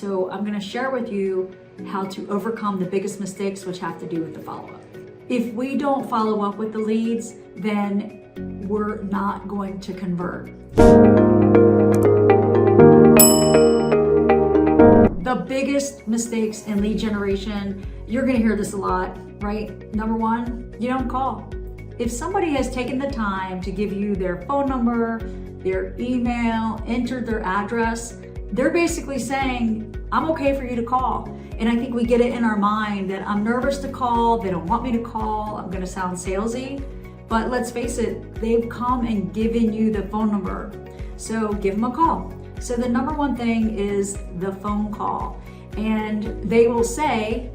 So I'm gonna share with you how to overcome the biggest mistakes, which have to do with the follow-up. If we don't follow up with the leads, then we're not going to convert. The biggest mistakes in lead generation, you're gonna hear this a lot, right? Number one, you don't call. If somebody has taken the time to give you their phone number, their email, entered their address, they're basically saying, I'm okay for you to call. And I think we get it in our mind that I'm nervous to call, they don't want me to call, I'm gonna sound salesy. But let's face it, they've come and given you the phone number. So give them a call. So the number one thing is the phone call. And they will say,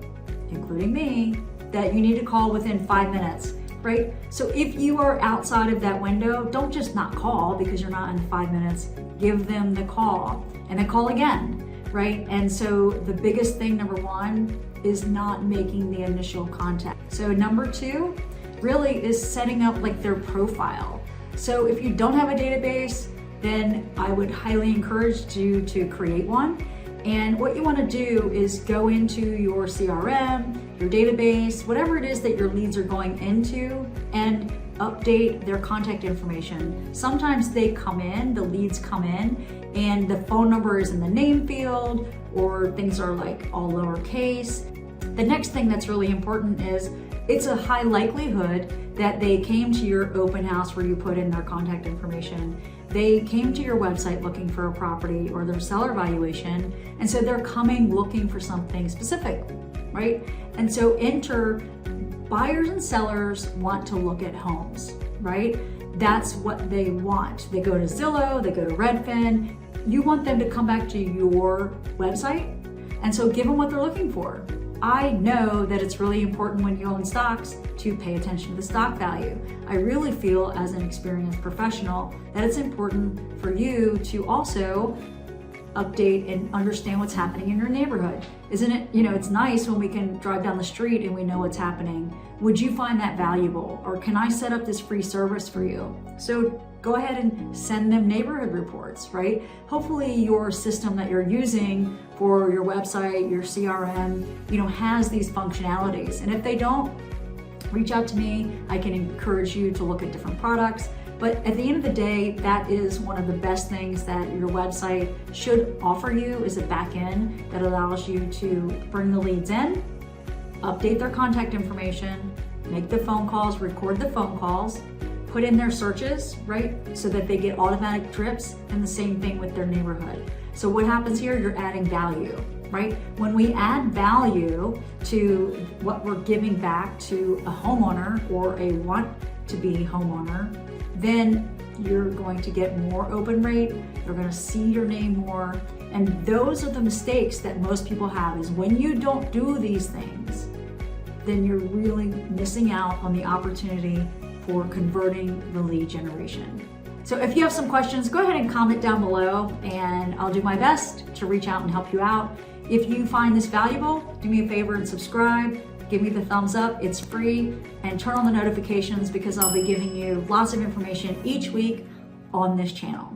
including me, that you need to call within 5 minutes, right? So if you are outside of that window, don't just not call because you're not in 5 minutes. Give them the call and then call again, right? And so the biggest thing, number one, is not making the initial contact. So number two really is setting up like their profile. So if you don't have a database, then I would highly encourage you to create one. And what you want to do is go into your CRM, your database, whatever it is that your leads are going into, and update their contact information. Sometimes they come in, the leads come in, and the phone number is in the name field, or things are like all lowercase. The next thing that's really important is it's a high likelihood that they came to your open house where you put in their contact information. They came to your website looking for a property or their seller evaluation, and so they're coming looking for something specific, right? And so enter buyers and sellers want to look at homes, right? That's what they want. They go to Zillow, they go to Redfin. You want them to come back to your website, and so give them what they're looking for. I know that it's really important when you own stocks to pay attention to the stock value. I really feel as an experienced professional that it's important for you to also update and understand what's happening in your neighborhood. Isn't it, it's nice when we can drive down the street and we know what's happening. Would you find that valuable? Or can I set up this free service for you? So go ahead and send them neighborhood reports, right? Hopefully your system that you're using for your website, your CRM, has these functionalities. And if they don't, reach out to me. I can encourage you to look at different products. But at the end of the day, that is one of the best things that your website should offer you, is a back end that allows you to bring the leads in, update their contact information, make the phone calls, record the phone calls, put in their searches, right? So that they get automatic trips, and the same thing with their neighborhood. So what happens here? You're adding value, right? When we add value to what we're giving back to a homeowner or a want-to-be homeowner, then you're going to get more open rate, they're going to see your name more. And those are the mistakes that most people have, is when you don't do these things, then you're really missing out on the opportunity for converting the lead generation. So if you have some questions, go ahead and comment down below and I'll do my best to reach out and help you out. If you find this valuable, do me a favor and subscribe. Give me the thumbs up, it's free, and turn on the notifications because I'll be giving you lots of information each week on this channel.